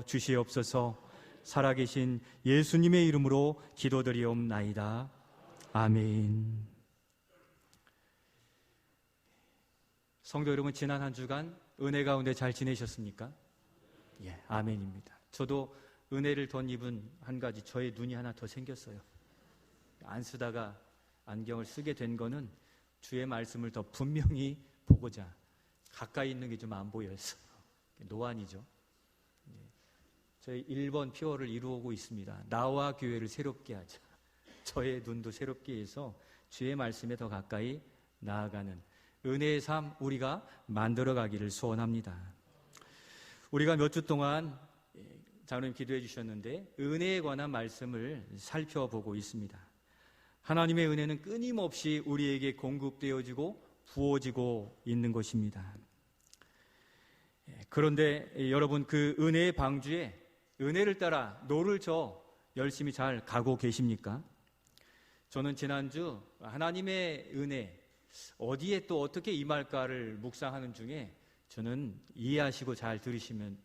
주시옵소서. 살아계신 예수님의 이름으로 기도드리옵나이다. 아멘. 성도 여러분, 지난 한 주간 은혜 가운데 잘 지내셨습니까? 예, 아멘입니다. 저도 은혜를 덧입은 한 가지, 저의 눈이 하나 더 생겼어요. 안 쓰다가 안경을 쓰게 된 거는 주의 말씀을 더 분명히 보고자, 가까이 있는 게 좀 안 보여서 노안이죠. 저희 1번 표어를 이루어오고 있습니다. 나와 교회를 새롭게 하자. 저의 눈도 새롭게 해서 주의 말씀에 더 가까이 나아가는 은혜의 삶 우리가 만들어가기를 소원합니다. 우리가 몇 주 동안 장로님 기도해 주셨는데 은혜에 관한 말씀을 살펴보고 있습니다. 하나님의 은혜는 끊임없이 우리에게 공급되어지고 부어지고 있는 것입니다. 그런데 여러분, 그 은혜의 방주에 은혜를 따라 노를 저 열심히 잘 가고 계십니까? 저는 지난주 하나님의 은혜 어디에 또 어떻게 임할까를 묵상하는 중에 저는 이해하시고 잘 들으시면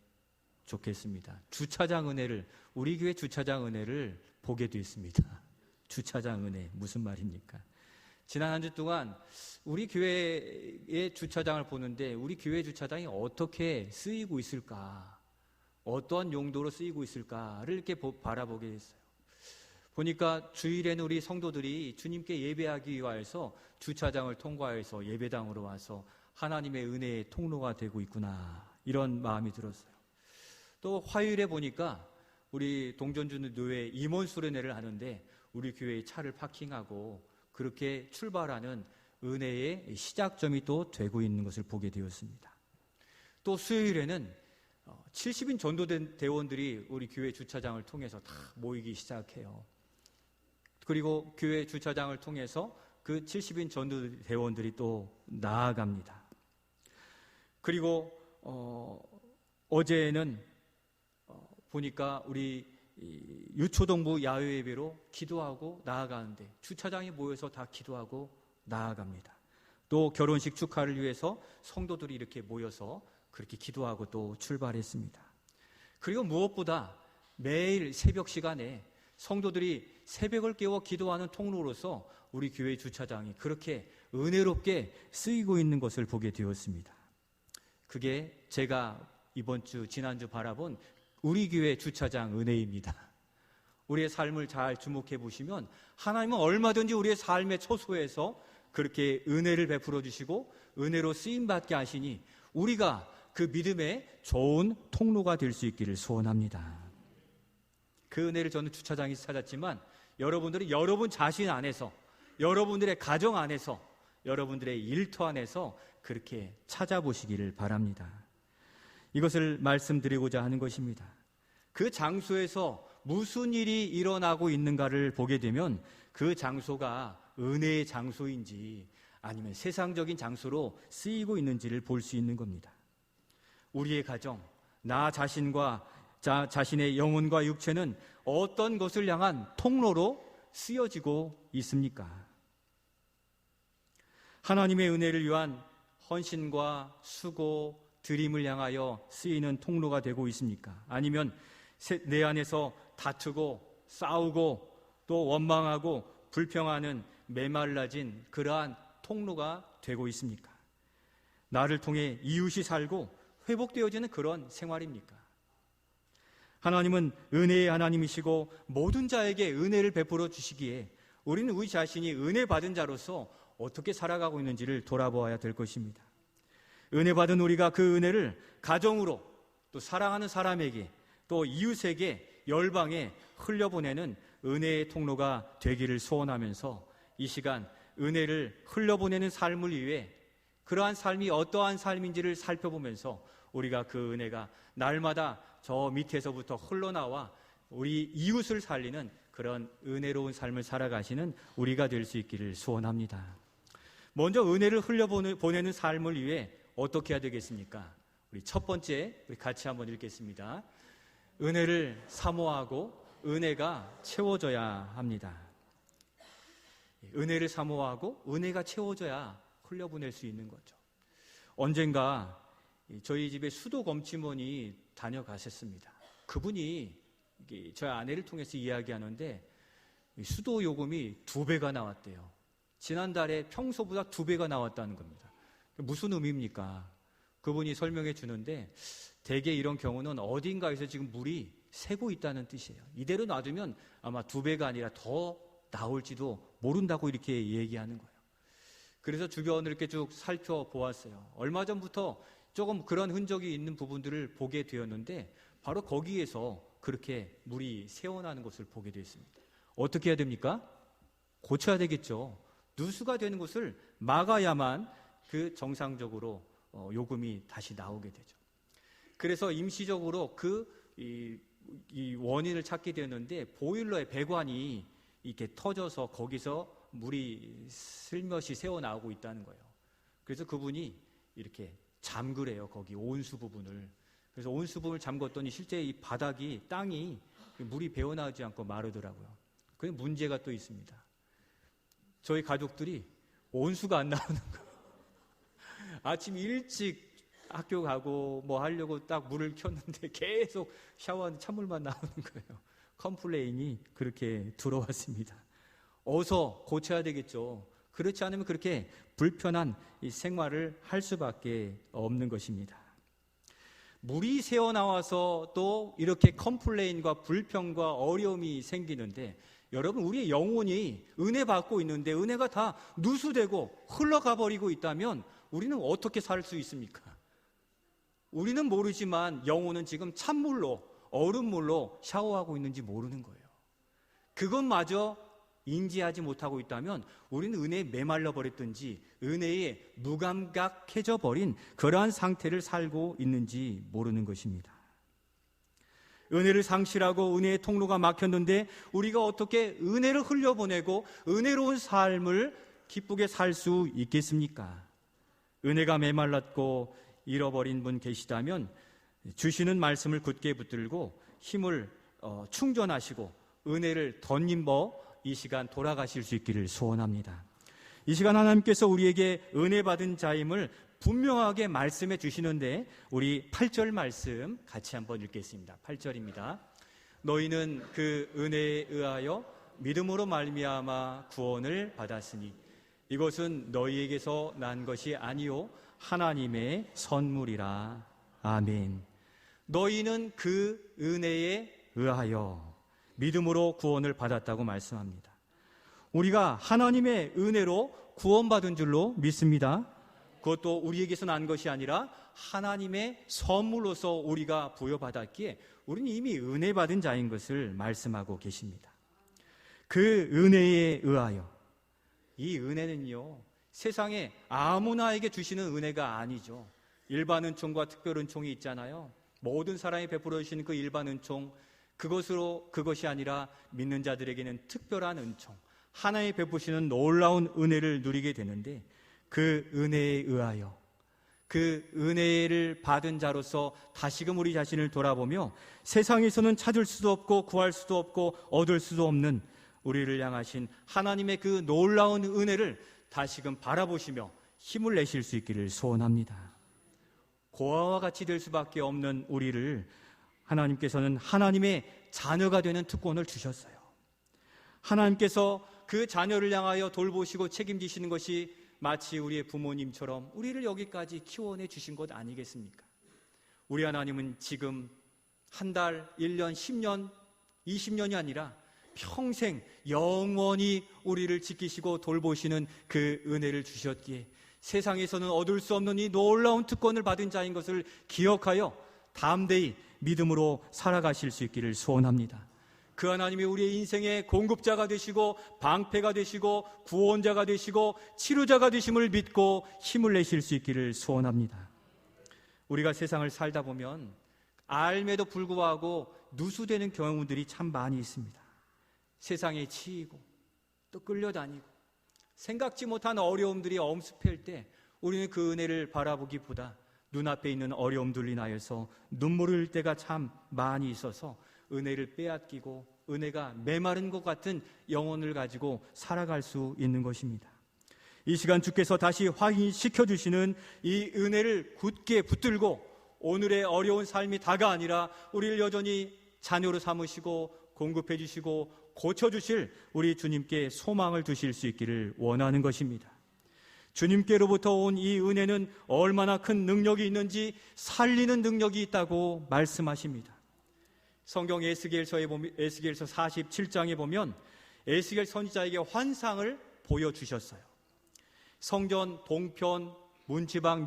좋겠습니다. 주차장 은혜를, 우리 교회 주차장 은혜를 보게 됐습니다. 주차장 은혜 무슨 말입니까? 지난 한 주 동안 우리 교회의 주차장을 보는데 우리 교회 주차장이 어떻게 쓰이고 있을까, 어떠한 용도로 쓰이고 있을까를 이렇게 바라보게 됐어요. 보니까 주일에는 우리 성도들이 주님께 예배하기 위하여서 주차장을 통과해서 예배당으로 와서 하나님의 은혜의 통로가 되고 있구나, 이런 마음이 들었어요. 또 화요일에 보니까 우리 동전주 교회 임원 수련회를 하는데 우리 교회에 차를 파킹하고 그렇게 출발하는 은혜의 시작점이 또 되고 있는 것을 보게 되었습니다. 또 수요일에는 70인 전도대원들이 우리 교회 주차장을 통해서 다 모이기 시작해요. 그리고 교회 주차장을 통해서 그 70인 전도대원들이 또 나아갑니다. 그리고 어제는 보니까 우리 유초동부 야외예배로 기도하고 나아가는데 주차장에 모여서 다 기도하고 나아갑니다. 또 결혼식 축하를 위해서 성도들이 이렇게 모여서 그렇게 기도하고 또 출발했습니다. 그리고 무엇보다 매일 새벽 시간에 성도들이 새벽을 깨워 기도하는 통로로서 우리 교회 주차장이 그렇게 은혜롭게 쓰이고 있는 것을 보게 되었습니다. 그게 제가 이번 주, 지난주 바라본 우리 교회 주차장 은혜입니다. 우리의 삶을 잘 주목해 보시면 하나님은 얼마든지 우리의 삶의 초소에서 그렇게 은혜를 베풀어 주시고 은혜로 쓰임받게 하시니 우리가 그 믿음의 좋은 통로가 될 수 있기를 소원합니다. 그 은혜를 저는 주차장에서 찾았지만 여러분들이 여러분 자신 안에서, 여러분들의 가정 안에서, 여러분들의 일터 안에서 그렇게 찾아보시기를 바랍니다. 이것을 말씀드리고자 하는 것입니다. 그 장소에서 무슨 일이 일어나고 있는가를 보게 되면 그 장소가 은혜의 장소인지 아니면 세상적인 장소로 쓰이고 있는지를 볼 수 있는 겁니다. 우리의 가정, 나 자신과 자신의 영혼과 육체는 어떤 것을 향한 통로로 쓰여지고 있습니까? 하나님의 은혜를 위한 헌신과 수고, 드림을 향하여 쓰이는 통로가 되고 있습니까? 아니면 내 안에서 다투고 싸우고 또 원망하고 불평하는 메말라진 그러한 통로가 되고 있습니까? 나를 통해 이웃이 살고 회복되어지는 그런 생활입니까? 하나님은 은혜의 하나님이시고 모든 자에게 은혜를 베풀어 주시기에 우리는 우리 자신이 은혜 받은 자로서 어떻게 살아가고 있는지를 돌아보아야 될 것입니다. 은혜 받은 우리가 그 은혜를 가정으로, 또 사랑하는 사람에게, 또 이웃에게, 열방에 흘려보내는 은혜의 통로가 되기를 소원하면서 이 시간 은혜를 흘려보내는 삶을 위해 그러한 삶이 어떠한 삶인지를 살펴보면서 우리가 그 은혜가 날마다 저 밑에서부터 흘러나와 우리 이웃을 살리는 그런 은혜로운 삶을 살아가시는 우리가 될 수 있기를 소원합니다. 먼저 은혜를 흘려보내는 삶을 위해 어떻게 해야 되겠습니까? 우리 첫 번째, 우리 같이 한번 읽겠습니다. 은혜를 사모하고 은혜가 채워져야 합니다. 은혜를 사모하고 은혜가 채워져야 흘려보낼 수 있는 거죠. 언젠가 저희 집에 수도 검침원이 다녀가셨습니다. 그분이 저희 아내를 통해서 이야기하는데 수도 요금이 2배가 나왔대요. 지난달에 평소보다 2배가 나왔다는 겁니다. 무슨 의미입니까? 그분이 설명해 주는데 대개 이런 경우는 어딘가에서 지금 물이 새고 있다는 뜻이에요. 이대로 놔두면 아마 2배가 아니라 더 나올지도 모른다고 이렇게 얘기하는 거예요. 그래서 주변을 이렇게 쭉 살펴보았어요. 얼마 전부터 조금 그런 흔적이 있는 부분들을 보게 되었는데 바로 거기에서 그렇게 물이 새어나는 것을 보게 되었습니다. 어떻게 해야 됩니까? 고쳐야 되겠죠. 누수가 되는 것을 막아야만 그 정상적으로 요금이 다시 나오게 되죠. 그래서 임시적으로 이 원인을 찾게 되었는데 보일러의 배관이 이렇게 터져서 거기서 물이 슬며시 새어나오고 있다는 거예요. 그래서 그분이 이렇게 잠그래요. 거기 온수 부분을. 그래서 온수 부분을 잠궜더니 실제 이 바닥이 땅이 물이 배어나오지 않고 마르더라고요. 그게 문제가 또 있습니다. 저희 가족들이 온수가 안 나오는 거예요. 아침 일찍 학교 가고 뭐 하려고 딱 물을 켰는데 계속 샤워하는 찬물만 나오는 거예요. 컴플레인이 그렇게 들어왔습니다. 어서 고쳐야 되겠죠. 그렇지 않으면 그렇게 불편한 이 생활을 할 수밖에 없는 것입니다. 물이 새어나와서 또 이렇게 컴플레인과 불평과 어려움이 생기는데 여러분, 우리의 영혼이 은혜 받고 있는데 은혜가 다 누수되고 흘러가 버리고 있다면 우리는 어떻게 살 수 있습니까? 우리는 모르지만 영혼은 지금 찬물로, 얼음물로 샤워하고 있는지 모르는 거예요. 그것마저 인지하지 못하고 있다면 우리는 은혜에 메말라 버렸든지 은혜에 무감각해져 버린 그러한 상태를 살고 있는지 모르는 것입니다. 은혜를 상실하고 은혜의 통로가 막혔는데 우리가 어떻게 은혜를 흘려보내고 은혜로운 삶을 기쁘게 살 수 있겠습니까? 은혜가 메말랐고 잃어버린 분 계시다면 주시는 말씀을 굳게 붙들고 힘을 충전하시고 은혜를 덧입어 이 시간 돌아가실 수 있기를 소원합니다. 이 시간 하나님께서 우리에게 은혜 받은 자임을 분명하게 말씀해 주시는데 우리 8절 말씀 같이 한번 읽겠습니다. 8절입니다. 너희는 그 은혜에 의하여 믿음으로 말미암아 구원을 받았으니 이것은 너희에게서 난 것이 아니요 하나님의 선물이라. 아멘. 너희는 그 은혜에 의하여 믿음으로 구원을 받았다고 말씀합니다. 우리가 하나님의 은혜로 구원받은 줄로 믿습니다. 그것도 우리에게서 난 것이 아니라 하나님의 선물로서 우리가 부여받았기에 우리는 이미 은혜 받은 자인 것을 말씀하고 계십니다. 그 은혜에 의하여, 이 은혜는요 세상에 아무나에게 주시는 은혜가 아니죠. 일반 은총과 특별 은총이 있잖아요. 모든 사람이 베풀어 주시는 그 일반 은총, 그것이 아니라 믿는 자들에게는 특별한 은총, 하나님 베푸시는 놀라운 은혜를 누리게 되는데 그 은혜에 의하여, 그 은혜를 받은 자로서 다시금 우리 자신을 돌아보며 세상에서는 찾을 수도 없고 구할 수도 없고 얻을 수도 없는 우리를 향하신 하나님의 그 놀라운 은혜를 다시금 바라보시며 힘을 내실 수 있기를 소원합니다. 고아와 같이 될 수밖에 없는 우리를 하나님께서는 하나님의 자녀가 되는 특권을 주셨어요. 하나님께서 그 자녀를 향하여 돌보시고 책임지시는 것이 마치 우리의 부모님처럼 우리를 여기까지 키워내 주신 것 아니겠습니까? 우리 하나님은 지금 한 달, 1년, 10년, 20년이 아니라 평생 영원히 우리를 지키시고 돌보시는 그 은혜를 주셨기에 세상에서는 얻을 수 없는 이 놀라운 특권을 받은 자인 것을 기억하여 담대히 믿음으로 살아가실 수 있기를 소원합니다. 그 하나님이 우리의 인생의 공급자가 되시고 방패가 되시고 구원자가 되시고 치료자가 되심을 믿고 힘을 내실 수 있기를 소원합니다. 우리가 세상을 살다 보면 알매도 불구하고 누수되는 경우들이 참 많이 있습니다. 세상에 치이고 또 끌려다니고 생각지 못한 어려움들이 엄습할 때 우리는 그 은혜를 바라보기보다 눈앞에 있는 어려움들로 인하여서 눈물을 흘릴 때가 참 많이 있어서 은혜를 빼앗기고 은혜가 메마른 것 같은 영혼을 가지고 살아갈 수 있는 것입니다. 이 시간 주께서 다시 확인시켜 주시는 이 은혜를 굳게 붙들고 오늘의 어려운 삶이 다가 아니라 우리를 여전히 자녀로 삼으시고 공급해 주시고 고쳐주실 우리 주님께 소망을 두실 수 있기를 원하는 것입니다. 주님께로부터 온 이 은혜는 얼마나 큰 능력이 있는지 살리는 능력이 있다고 말씀하십니다. 성경 에스겔서 47장에 보면 에스겔 선지자에게 환상을 보여주셨어요. 성전 동편 문지방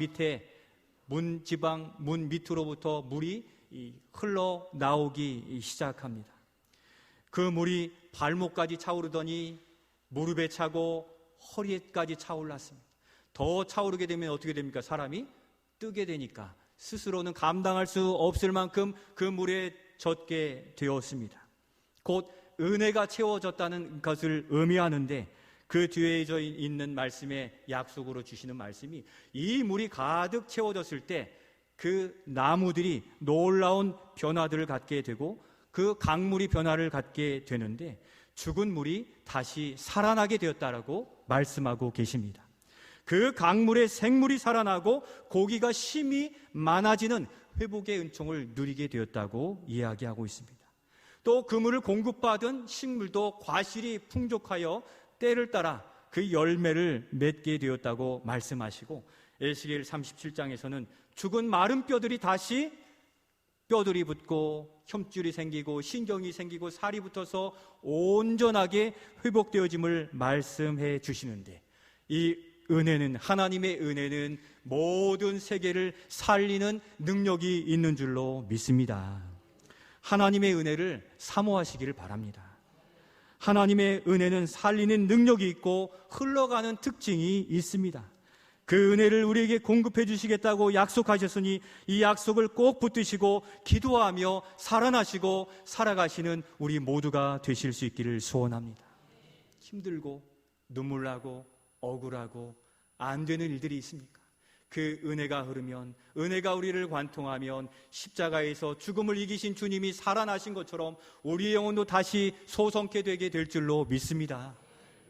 문 밑으로부터 물이 흘러나오기 시작합니다. 그 물이 발목까지 차오르더니 무릎에 차고 허리에까지 차올랐습니다. 더 차오르게 되면 어떻게 됩니까? 사람이 뜨게 되니까 스스로는 감당할 수 없을 만큼 그 물에 젖게 되었습니다. 곧 은혜가 채워졌다는 것을 의미하는데 그 뒤에 있는 말씀에 약속으로 주시는 말씀이 이 물이 가득 채워졌을 때 그 나무들이 놀라운 변화들을 갖게 되고 그 강물이 변화를 갖게 되는데 죽은 물이 다시 살아나게 되었다라고 말씀하고 계십니다. 그 강물에 생물이 살아나고 고기가 심히 많아지는 회복의 은총을 누리게 되었다고 이야기하고 있습니다. 또 그 물을 공급받은 식물도 과실이 풍족하여 때를 따라 그 열매를 맺게 되었다고 말씀하시고 에스겔 37장에서는 죽은 마른 뼈들이 다시 뼈들이 붙고 혐줄이 생기고 신경이 생기고 살이 붙어서 온전하게 회복되어짐을 말씀해 주시는데 이 은혜는 하나님의 은혜는 모든 세계를 살리는 능력이 있는 줄로 믿습니다. 하나님의 은혜를 사모하시기를 바랍니다. 하나님의 은혜는 살리는 능력이 있고 흘러가는 특징이 있습니다. 그 은혜를 우리에게 공급해 주시겠다고 약속하셨으니 이 약속을 꼭 붙드시고 기도하며 살아나시고 살아가시는 우리 모두가 되실 수 있기를 소원합니다. 힘들고 눈물 나고 억울하고 안 되는 일들이 있습니까? 그 은혜가 흐르면, 은혜가 우리를 관통하면 십자가에서 죽음을 이기신 주님이 살아나신 것처럼 우리의 영혼도 다시 소성케 되게 될 줄로 믿습니다.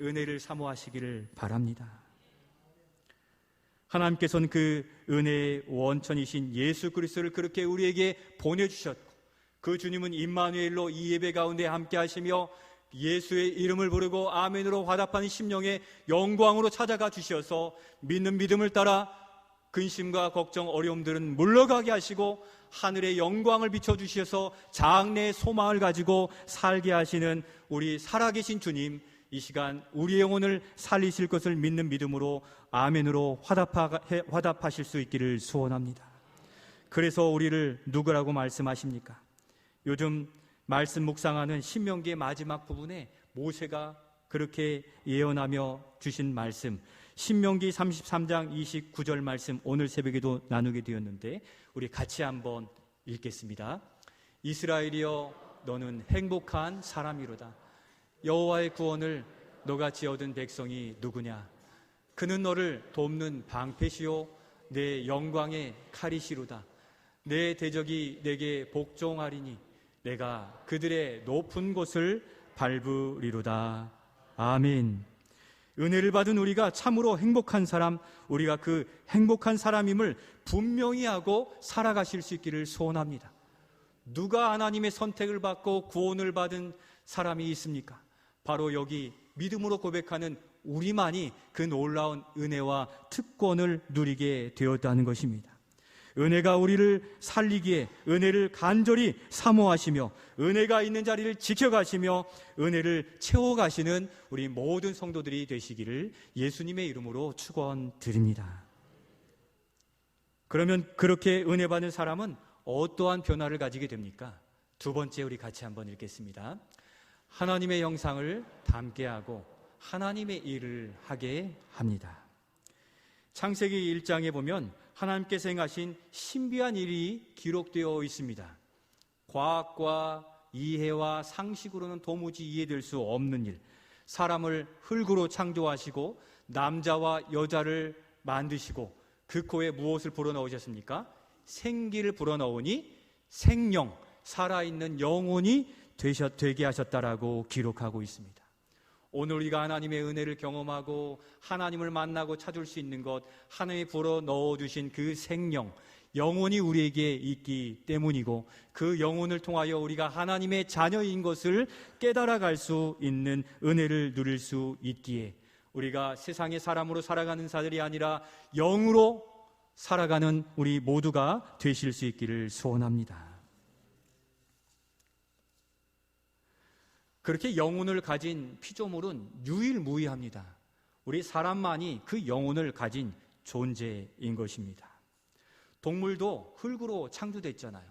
은혜를 사모하시기를 바랍니다. 하나님께서는 그 은혜의 원천이신 예수 그리스도를 그렇게 우리에게 보내주셨고 그 주님은 임마누엘로 이 예배 가운데 함께 하시며 예수의 이름을 부르고 아멘으로 화답하는 심령의 영광으로 찾아가 주셔서 믿는 믿음을 따라 근심과 걱정, 어려움들은 물러가게 하시고 하늘의 영광을 비춰주셔서 장래의 소망을 가지고 살게 하시는 우리 살아계신 주님, 이 시간 우리의 영혼을 살리실 것을 믿는 믿음으로 아멘으로 화답하실 수 있기를 소원합니다. 그래서 우리를 누구라고 말씀하십니까? 요즘 말씀 묵상하는 신명기의 마지막 부분에 모세가 그렇게 예언하며 주신 말씀, 신명기 33장 29절 말씀, 오늘 새벽에도 나누게 되었는데 우리 같이 한번 읽겠습니다. 이스라엘이여 너는 행복한 사람이로다. 여호와의 구원을 너같이 얻은 백성이 누구냐? 그는 너를 돕는 방패시요 내 영광의 칼이시로다. 내 대적이 내게 복종하리니 내가 그들의 높은 곳을 밟으리로다. 아멘. 은혜를 받은 우리가 참으로 행복한 사람, 우리가 그 행복한 사람임을 분명히 하고 살아가실 수 있기를 소원합니다. 누가 하나님의 선택을 받고 구원을 받은 사람이 있습니까? 바로 여기 믿음으로 고백하는 우리만이 그 놀라운 은혜와 특권을 누리게 되었다는 것입니다. 은혜가 우리를 살리기에 은혜를 간절히 사모하시며 은혜가 있는 자리를 지켜가시며 은혜를 채워가시는 우리 모든 성도들이 되시기를 예수님의 이름으로 축원드립니다. 그러면 그렇게 은혜 받는 사람은 어떠한 변화를 가지게 됩니까? 두 번째 우리 같이 한번 읽겠습니다. 하나님의 형상을 닮게 하고 하나님의 일을 하게 합니다. 창세기 1장에 보면 하나님께서 행하신 신비한 일이 기록되어 있습니다. 과학과 이해와 상식으로는 도무지 이해될 수 없는 일, 사람을 흙으로 창조하시고 남자와 여자를 만드시고 그 코에 무엇을 불어넣으셨습니까? 생기를 불어넣으니 생령, 살아있는 영혼이 되게 하셨다라고 기록하고 있습니다. 오늘 우리가 하나님의 은혜를 경험하고 하나님을 만나고 찾을 수 있는 것, 하나님이 불어 넣어주신 그 생명, 영혼이 우리에게 있기 때문이고, 그 영혼을 통하여 우리가 하나님의 자녀인 것을 깨달아갈 수 있는 은혜를 누릴 수 있기에 우리가 세상의 사람으로 살아가는 자들이 아니라 영으로 살아가는 우리 모두가 되실 수 있기를 소원합니다. 그렇게 영혼을 가진 피조물은 유일무이합니다. 우리 사람만이 그 영혼을 가진 존재인 것입니다. 동물도 흙으로 창조됐잖아요.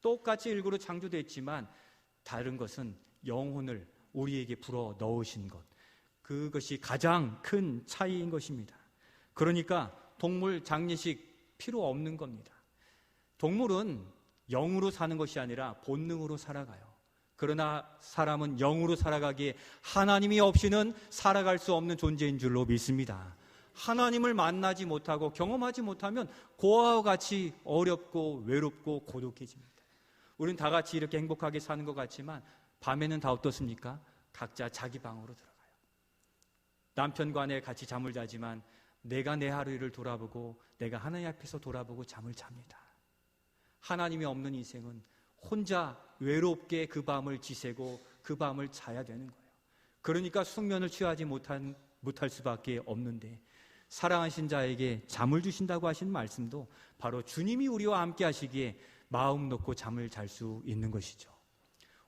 똑같이 흙으로 창조됐지만 다른 것은 영혼을 우리에게 불어 넣으신 것, 그것이 가장 큰 차이인 것입니다. 그러니까 동물 장례식 필요 없는 겁니다. 동물은 영으로 사는 것이 아니라 본능으로 살아가요. 그러나 사람은 영으로 살아가기에 하나님이 없이는 살아갈 수 없는 존재인 줄로 믿습니다. 하나님을 만나지 못하고 경험하지 못하면 고아와 같이 어렵고 외롭고 고독해집니다. 우리는 다 같이 이렇게 행복하게 사는 것 같지만 밤에는 다 어떻습니까? 각자 자기 방으로 들어가요. 남편과 아내 같이 잠을 자지만 내가 내 하루를 돌아보고 내가 하나님 앞에서 돌아보고 잠을 잡니다. 하나님이 없는 인생은 혼자 외롭게 그 밤을 지새고 그 밤을 자야 되는 거예요. 그러니까 숙면을 취하지 못할 수밖에 없는데, 사랑하신 자에게 잠을 주신다고 하신 말씀도 바로 주님이 우리와 함께 하시기에 마음 놓고 잠을 잘 수 있는 것이죠.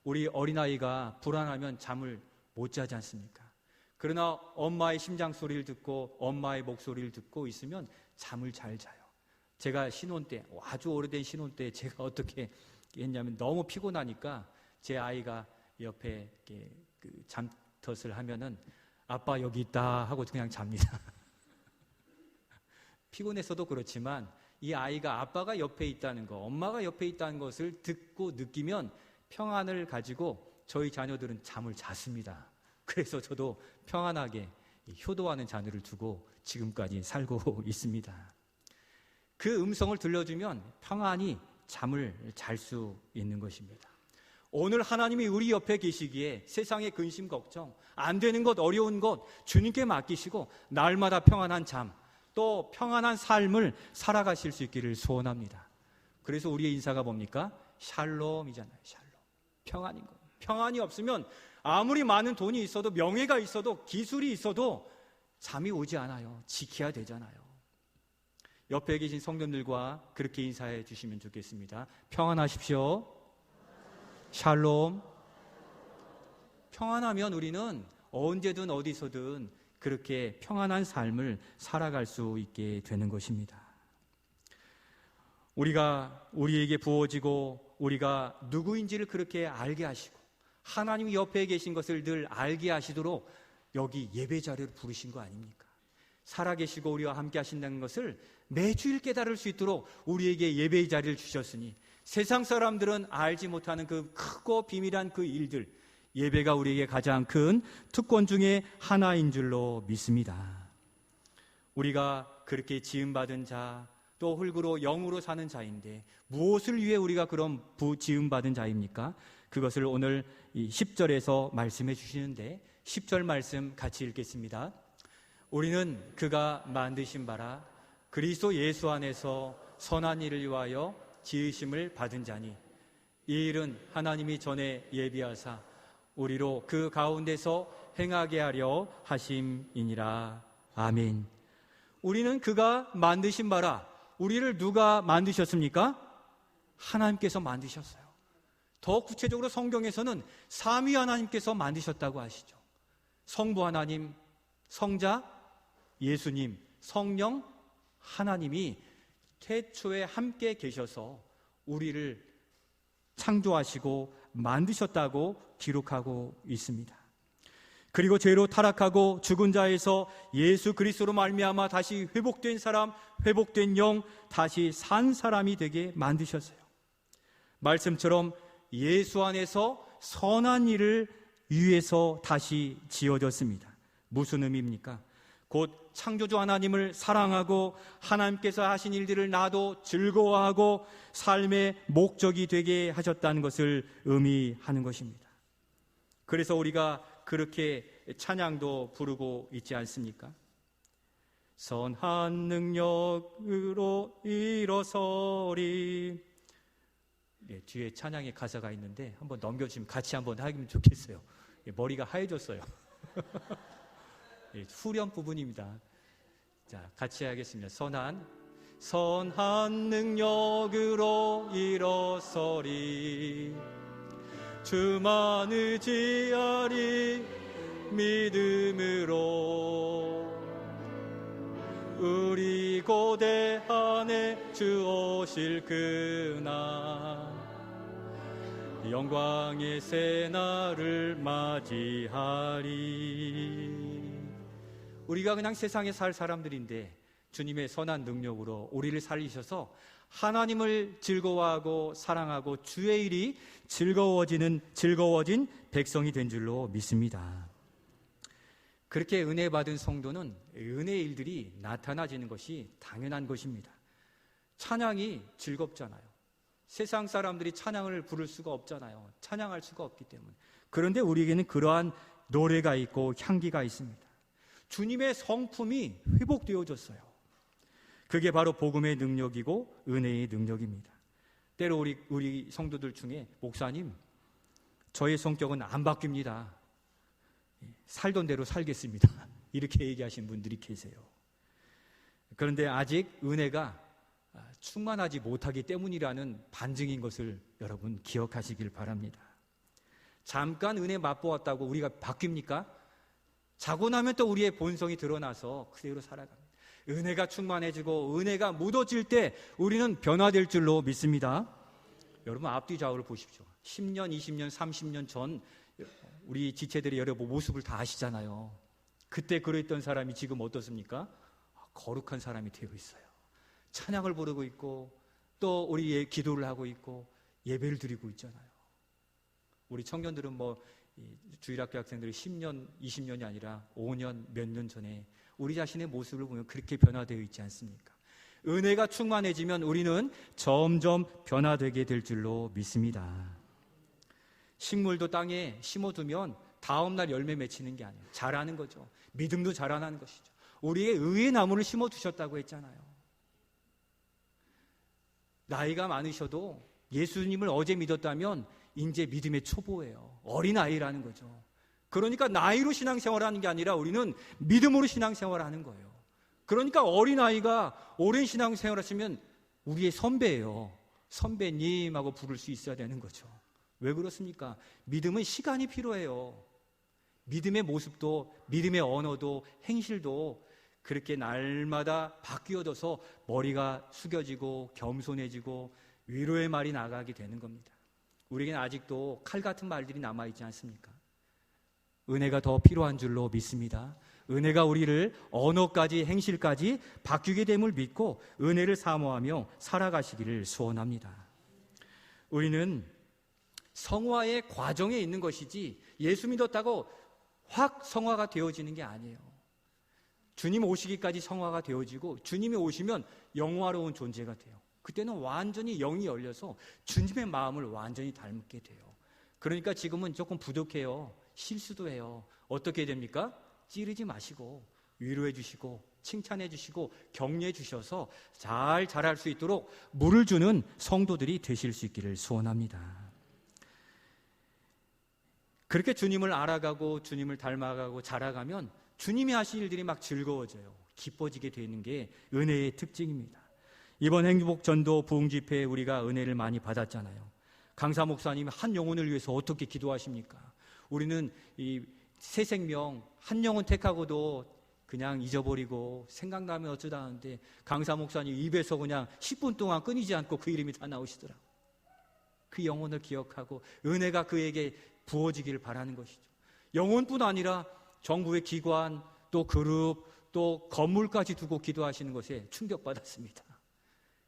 우리 어린아이가 불안하면 잠을 못 자지 않습니까? 그러나 엄마의 심장 소리를 듣고 엄마의 목소리를 듣고 있으면 잠을 잘 자요. 제가 신혼 때, 아주 오래된 신혼 때 제가 어떻게 했냐면, 너무 피곤하니까 제 아이가 옆에 이렇게 잠텄을 하면은 아빠 여기 있다 하고 그냥 잡니다. 피곤해서도 그렇지만 이 아이가 아빠가 옆에 있다는 거, 엄마가 옆에 있다는 것을 듣고 느끼면 평안을 가지고 저희 자녀들은 잠을 잤습니다. 그래서 저도 평안하게 효도하는 자녀를 두고 지금까지 살고 있습니다. 그 음성을 들려주면 평안히 잠을 잘 수 있는 것입니다. 오늘 하나님이 우리 옆에 계시기에 세상의 근심 걱정, 안 되는 것, 어려운 것 주님께 맡기시고 날마다 평안한 잠, 또 평안한 삶을 살아가실 수 있기를 소원합니다. 그래서 우리의 인사가 뭡니까? 샬롬이잖아요. 샬롬. 평안인 거예요. 평안이 없으면 아무리 많은 돈이 있어도, 명예가 있어도, 기술이 있어도 잠이 오지 않아요. 지켜야 되잖아요. 옆에 계신 성도님들과 그렇게 인사해 주시면 좋겠습니다. 평안하십시오. 샬롬. 평안하면 우리는 언제든 어디서든 그렇게 평안한 삶을 살아갈 수 있게 되는 것입니다. 우리가 우리에게 부어지고 우리가 누구인지를 그렇게 알게 하시고 하나님이 옆에 계신 것을 늘 알게 하시도록 여기 예배 자리로 부르신 거 아닙니까? 살아계시고 우리와 함께 하신다는 것을 매주일 깨달을 수 있도록 우리에게 예배의 자리를 주셨으니 세상 사람들은 알지 못하는 그 크고 비밀한 그 일들, 예배가 우리에게 가장 큰 특권 중에 하나인 줄로 믿습니다. 우리가 그렇게 지음받은 자, 또 흙으로 영으로 사는 자인데 무엇을 위해 우리가 그런 지음받은 자입니까? 그것을 오늘 이 10절에서 말씀해 주시는데 10절 말씀 같이 읽겠습니다. 우리는 그가 만드신 바라 그리스도 예수 안에서 선한 일을 위하여 지으심을 받은 자니 이 일은 하나님이 전에 예비하사 우리로 그 가운데서 행하게 하려 하심이니라. 아멘. 우리는 그가 만드신 바라. 우리를 누가 만드셨습니까? 하나님께서 만드셨어요. 더 구체적으로 성경에서는 삼위 하나님께서 만드셨다고 하시죠. 성부 하나님, 성자, 예수님, 성령, 하나님이 태초에 함께 계셔서 우리를 창조하시고 만드셨다고 기록하고 있습니다. 그리고 죄로 타락하고 죽은 자에서 예수 그리스도로 말미암아 다시 회복된 사람, 회복된 영, 다시 산 사람이 되게 만드셨어요. 말씀처럼 예수 안에서 선한 일을 위해서 다시 지어졌습니다. 무슨 의미입니까? 곧 창조주 하나님을 사랑하고 하나님께서 하신 일들을 나도 즐거워하고 삶의 목적이 되게 하셨다는 것을 의미하는 것입니다. 그래서 우리가 그렇게 찬양도 부르고 있지 않습니까? 선한 능력으로 일어서리. 네, 뒤에 찬양의 가사가 있는데 한번 넘겨주시면 같이 한번 하면 좋겠어요. 머리가 하얘졌어요. 네, 후렴 부분입니다. 자, 같이 하겠습니다. 선한 능력으로 일어서리. 주만 의지하리 믿음으로. 우리 고대 안에 주 오실 그날 영광의 새날을 맞이하리. 우리가 그냥 세상에 살 사람들인데 주님의 선한 능력으로 우리를 살리셔서 하나님을 즐거워하고 사랑하고 주의 일이 즐거워진 백성이 된 줄로 믿습니다. 그렇게 은혜 받은 성도는 은혜의 일들이 나타나지는 것이 당연한 것입니다. 찬양이 즐겁잖아요. 세상 사람들이 찬양을 부를 수가 없잖아요. 찬양할 수가 없기 때문에. 그런데 우리에게는 그러한 노래가 있고 향기가 있습니다. 주님의 성품이 회복되어졌어요. 그게 바로 복음의 능력이고 은혜의 능력입니다. 때로 우리 성도들 중에 목사님, 저의 성격은 안 바뀝니다. 살던 대로 살겠습니다. 이렇게 얘기하시는 분들이 계세요. 그런데 아직 은혜가 충만하지 못하기 때문이라는 반증인 것을 여러분 기억하시길 바랍니다. 잠깐 은혜 맛보았다고 우리가 바뀝니까? 자고 나면 또 우리의 본성이 드러나서 그대로 살아갑니다. 은혜가 충만해지고 은혜가 묻어질 때 우리는 변화될 줄로 믿습니다. 여러분 앞뒤 좌우를 보십시오. 10년, 20년, 30년 전 우리 지체들의 여러 모습을 다 아시잖아요. 그때 그랬던 사람이 지금 어떻습니까? 거룩한 사람이 되어 있어요. 찬양을 부르고 있고 또 우리 기도를 하고 있고 예배를 드리고 있잖아요. 우리 청년들은 주일학교 학생들이 10년, 20년이 아니라 5년, 몇 년 전에 우리 자신의 모습을 보면 그렇게 변화되어 있지 않습니까? 은혜가 충만해지면 우리는 점점 변화되게 될 줄로 믿습니다. 식물도 땅에 심어두면 다음날 열매 맺히는 게 아니에요. 자라는 거죠. 믿음도 자라나는 것이죠. 우리의 의의 나무를 심어두셨다고 했잖아요. 나이가 많으셔도 예수님을 어제 믿었다면 이제 믿음의 초보예요. 어린아이라는 거죠. 그러니까 나이로 신앙생활하는 게 아니라 우리는 믿음으로 신앙생활하는 거예요. 그러니까 어린아이가 오랜 신앙생활하시면 우리의 선배예요. 선배님하고 부를 수 있어야 되는 거죠. 왜 그렇습니까? 믿음은 시간이 필요해요. 믿음의 모습도 믿음의 언어도 행실도 그렇게 날마다 바뀌어져서 머리가 숙여지고 겸손해지고 위로의 말이 나가게 되는 겁니다. 우리에게는 아직도 칼 같은 말들이 남아있지 않습니까? 은혜가 더 필요한 줄로 믿습니다. 은혜가 우리를 언어까지 행실까지 바뀌게 됨을 믿고 은혜를 사모하며 살아가시기를 소원합니다. 우리는 성화의 과정에 있는 것이지 예수 믿었다고 확 성화가 되어지는 게 아니에요. 주님 오시기까지 성화가 되어지고 주님이 오시면 영화로운 존재가 돼요. 그때는 완전히 영이 열려서 주님의 마음을 완전히 닮게 돼요. 그러니까 지금은 조금 부족해요. 실수도 해요. 어떻게 됩니까? 찌르지 마시고 위로해 주시고 칭찬해 주시고 격려해 주셔서 잘 자랄 수 있도록 물을 주는 성도들이 되실 수 있기를 소원합니다. 그렇게 주님을 알아가고 주님을 닮아가고 자라가면 주님이 하신 일들이 막 즐거워져요. 기뻐지게 되는 게 은혜의 특징입니다. 이번 행복전도 부흥집회에 우리가 은혜를 많이 받았잖아요. 강사 목사님이 한 영혼을 위해서 어떻게 기도하십니까? 우리는 이 새 생명 한 영혼 택하고도 그냥 잊어버리고 생각나면 어쩌다 하는데 강사 목사님 입에서 그냥 10분 동안 끊이지 않고 그 이름이 다 나오시더라고요. 그 영혼을 기억하고 은혜가 그에게 부어지기를 바라는 것이죠. 영혼뿐 아니라 정부의 기관, 또 그룹, 또 건물까지 두고 기도하시는 것에 충격받았습니다.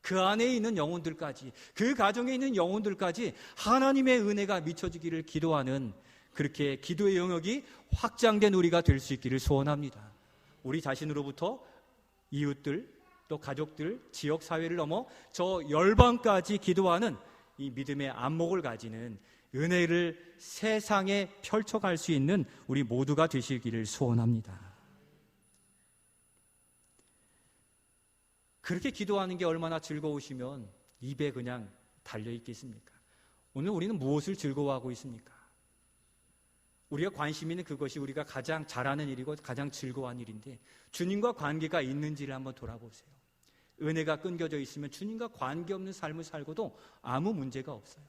그 안에 있는 영혼들까지, 그 가정에 있는 영혼들까지 하나님의 은혜가 미쳐지기를 기도하는 그렇게 기도의 영역이 확장된 우리가 될 수 있기를 소원합니다. 우리 자신으로부터 이웃들, 또 가족들, 지역사회를 넘어 저 열방까지 기도하는 이 믿음의 안목을 가지는 은혜를 세상에 펼쳐갈 수 있는 우리 모두가 되시기를 소원합니다. 그렇게 기도하는 게 얼마나 즐거우시면 입에 그냥 달려있겠습니까? 오늘 우리는 무엇을 즐거워하고 있습니까? 우리가 관심 있는 그것이 우리가 가장 잘하는 일이고 가장 즐거워하는 일인데 주님과 관계가 있는지를 한번 돌아보세요. 은혜가 끊겨져 있으면 주님과 관계없는 삶을 살고도 아무 문제가 없어요.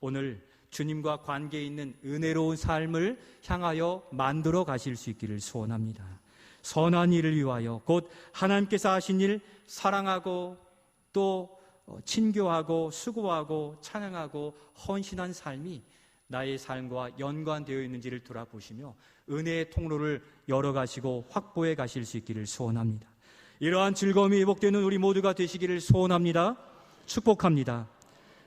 오늘 주님과 관계 있는 은혜로운 삶을 향하여 만들어 가실 수 있기를 소원합니다. 선한 일을 위하여 곧 하나님께서 하신 일 사랑하고 또 친교하고 수고하고 찬양하고 헌신한 삶이 나의 삶과 연관되어 있는지를 돌아보시며 은혜의 통로를 열어가시고 확보해 가실 수 있기를 소원합니다. 이러한 즐거움이 회복되는 우리 모두가 되시기를 소원합니다. 축복합니다.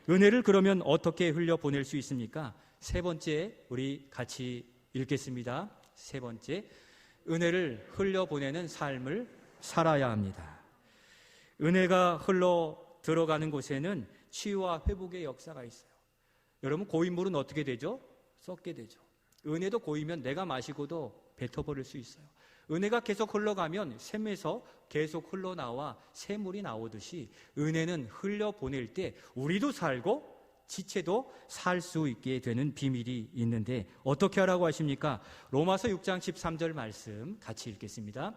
은혜를 그러면 어떻게 흘려보낼 수 있습니까? 세 번째, 우리 같이 읽겠습니다. 세 번째, 은혜를 흘려보내는 삶을 살아야 합니다. 은혜가 흘러 들어가는 곳에는 치유와 회복의 역사가 있어요. 여러분, 고인 물은 어떻게 되죠? 썩게 되죠. 은혜도 고이면 내가 마시고도 뱉어버릴 수 있어요. 은혜가 계속 흘러가면 샘에서 계속 흘러나와 샘물이 나오듯이 은혜는 흘려보낼 때 우리도 살고 지체도 살 수 있게 되는 비밀이 있는데 어떻게 하라고 하십니까? 로마서 6장 13절 말씀 같이 읽겠습니다.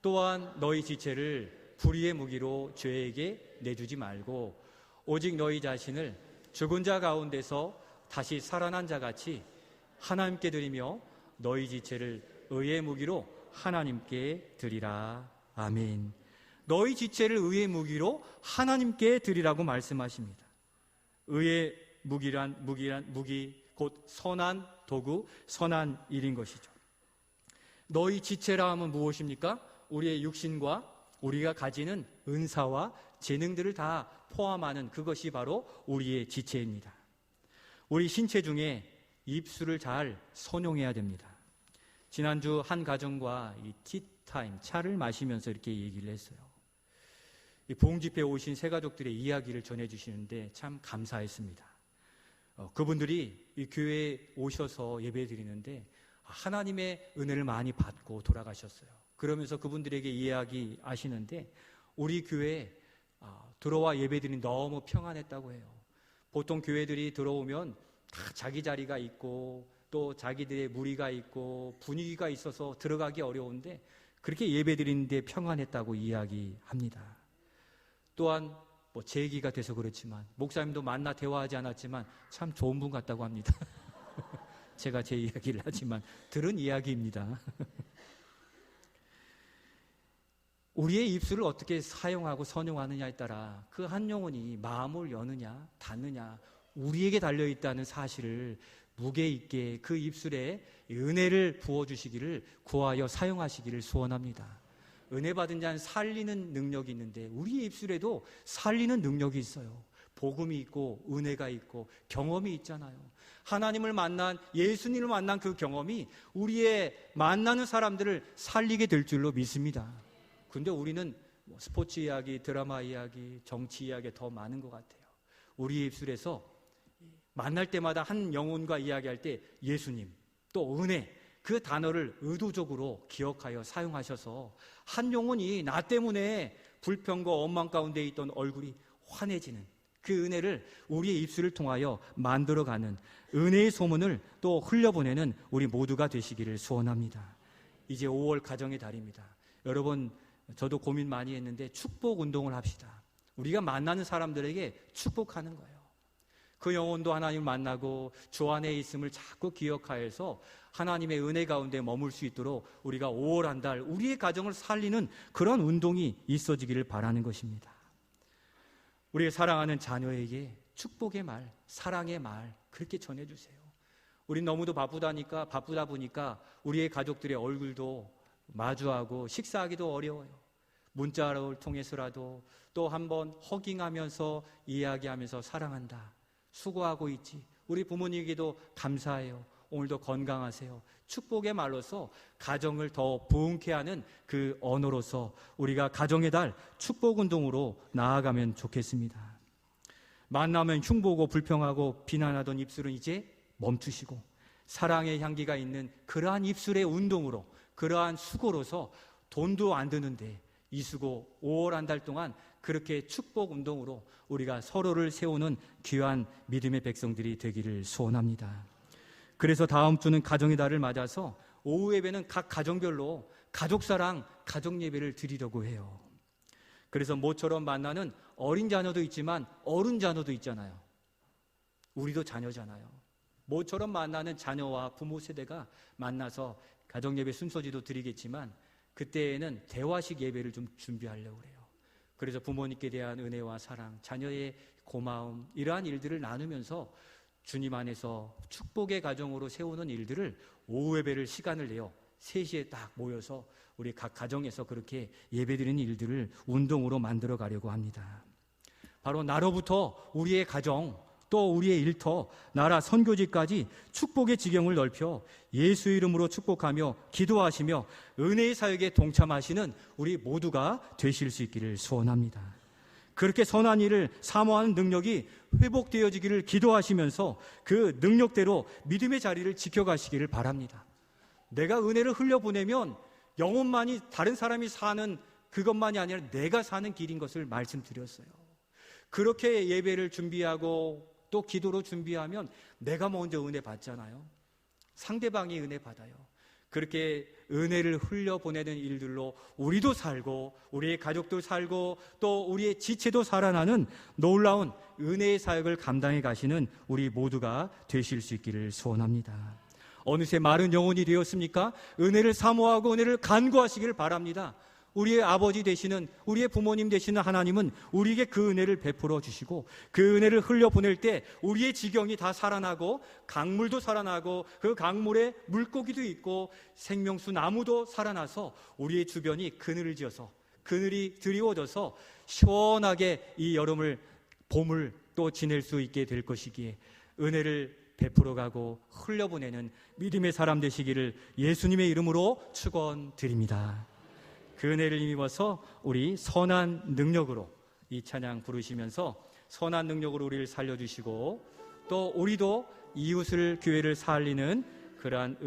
또한 너희 지체를 불의의 무기로 죄에게 내주지 말고 오직 너희 자신을 죽은 자 가운데서 다시 살아난 자같이 하나님께 드리며 너희 지체를 의의 무기로 하나님께 드리라. 아멘. 너희 지체를 의의 무기로 하나님께 드리라고 말씀하십니다. 의의 무기 곧 선한 도구, 선한 일인 것이죠. 너희 지체라 하면 무엇입니까? 우리의 육신과 우리가 가지는 은사와 재능들을 다 포함하는 그것이 바로 우리의 지체입니다. 우리 신체 중에 입술을 잘 선용해야 됩니다. 지난주 한 가정과 이 티타임, 차를 마시면서 이렇게 얘기를 했어요. 이 봉집회에 오신 세 가족들의 이야기를 전해주시는데 참 감사했습니다. 그분들이 이 교회에 오셔서 예배드리는데 하나님의 은혜를 많이 받고 돌아가셨어요. 그러면서 그분들에게 이야기하시는데 우리 교회에 들어와 예배드리니 너무 평안했다고 해요. 보통 교회들이 들어오면 다 자기 자리가 있고 또 자기들의 무리가 있고 분위기가 있어서 들어가기 어려운데 그렇게 예배드리는데 평안했다고 이야기합니다. 또한 제 얘기가 돼서 그렇지만 목사님도 만나 대화하지 않았지만 참 좋은 분 같다고 합니다. 제가 제 이야기를 하지만 들은 이야기입니다. 우리의 입술을 어떻게 사용하고 선용하느냐에 따라 그 한 영혼이 마음을 여느냐 닫느냐 우리에게 달려있다는 사실을 무게 있게 그 입술에 은혜를 부어주시기를 구하여 사용하시기를 소원합니다. 은혜 받은 자는 살리는 능력이 있는데 우리의 입술에도 살리는 능력이 있어요. 복음이 있고 은혜가 있고 경험이 있잖아요. 하나님을 만난 예수님을 만난 그 경험이 우리의 만나는 사람들을 살리게 될 줄로 믿습니다. 근데 우리는 스포츠 이야기, 드라마 이야기, 정치 이야기 더 많은 것 같아요. 우리 입술에서 만날 때마다 한 영혼과 이야기할 때 예수님, 또 은혜, 그 단어를 의도적으로 기억하여 사용하셔서 한 영혼이 나 때문에 불평과 원망 가운데 있던 얼굴이 환해지는 그 은혜를 우리의 입술을 통하여 만들어가는 은혜의 소문을 또 흘려보내는 우리 모두가 되시기를 소원합니다. 이제 5월 가정의 달입니다. 여러분, 저도 고민 많이 했는데 축복 운동을 합시다. 우리가 만나는 사람들에게 축복하는 거예요. 그 영혼도 하나님을 만나고 주 안에 있음을 자꾸 기억하여서 하나님의 은혜 가운데 머물 수 있도록 우리가 5월 한 달 우리의 가정을 살리는 그런 운동이 있어지기를 바라는 것입니다. 우리의 사랑하는 자녀에게 축복의 말, 사랑의 말 그렇게 전해주세요. 우린 너무도 바쁘다 보니까 우리의 가족들의 얼굴도 마주하고 식사하기도 어려워요. 문자를 통해서라도 또 한번 허깅하면서 이야기하면서 사랑한다. 수고하고 있지. 우리 부모님에게도 감사해요. 오늘도 건강하세요. 축복의 말로서 가정을 더 부흥케 하는 그 언어로서 우리가 가정의 달 축복운동으로 나아가면 좋겠습니다. 만나면 흉보고 불평하고 비난하던 입술은 이제 멈추시고 사랑의 향기가 있는 그러한 입술의 운동으로 그러한 수고로서 돈도 안 드는데 이수고 5월 한 달 동안 그렇게 축복 운동으로 우리가 서로를 세우는 귀한 믿음의 백성들이 되기를 소원합니다. 그래서 다음 주는 가정의 달을 맞아서 오후 예배는 각 가정별로 가족사랑 가족 예배를 드리려고 해요. 그래서 모처럼 만나는 어린 자녀도 있지만 어른 자녀도 있잖아요. 우리도 자녀잖아요. 모처럼 만나는 자녀와 부모 세대가 만나서 가정 예배 순서지도 드리겠지만 그때에는 대화식 예배를 좀 준비하려고 해요. 그래서 부모님께 대한 은혜와 사랑, 자녀의 고마움, 이러한 일들을 나누면서 주님 안에서 축복의 가정으로 세우는 일들을 오후 예배를 시간을 내어 3시에 딱 모여서 우리 각 가정에서 그렇게 예배드리는 일들을 운동으로 만들어 가려고 합니다. 바로 나로부터 우리의 가정, 또 우리의 일터, 나라, 선교지까지 축복의 지경을 넓혀 예수 이름으로 축복하며 기도하시며 은혜의 사역에 동참하시는 우리 모두가 되실 수 있기를 소원합니다. 그렇게 선한 일을 사모하는 능력이 회복되어지기를 기도하시면서 그 능력대로 믿음의 자리를 지켜가시기를 바랍니다. 내가 은혜를 흘려보내면 영혼만이 다른 사람이 사는 그것만이 아니라 내가 사는 길인 것을 말씀드렸어요. 그렇게 예배를 준비하고 또 기도로 준비하면 내가 먼저 은혜 받잖아요. 상대방이 은혜 받아요. 그렇게 은혜를 흘려보내는 일들로 우리도 살고 우리의 가족도 살고 또 우리의 지체도 살아나는 놀라운 은혜의 사역을 감당해 가시는 우리 모두가 되실 수 있기를 소원합니다. 어느새 마른 영혼이 되었습니까? 은혜를 사모하고 은혜를 간구하시기를 바랍니다. 우리의 아버지 되시는, 우리의 부모님 되시는 하나님은 우리에게 그 은혜를 베풀어 주시고 그 은혜를 흘려보낼 때 우리의 지경이 다 살아나고 강물도 살아나고 그 강물에 물고기도 있고 생명수 나무도 살아나서 우리의 주변이 그늘을 지어서 그늘이 드리워져서 시원하게 이 여름을, 봄을 또 지낼 수 있게 될 것이기에 은혜를 베풀어가고 흘려보내는 믿음의 사람 되시기를 예수님의 이름으로 축원드립니다. 그 은혜를 힘입어서 우리 선한 능력으로 이 찬양 부르시면서 선한 능력으로 우리를 살려주시고 또 우리도 이웃을, 교회를 살리는 그러한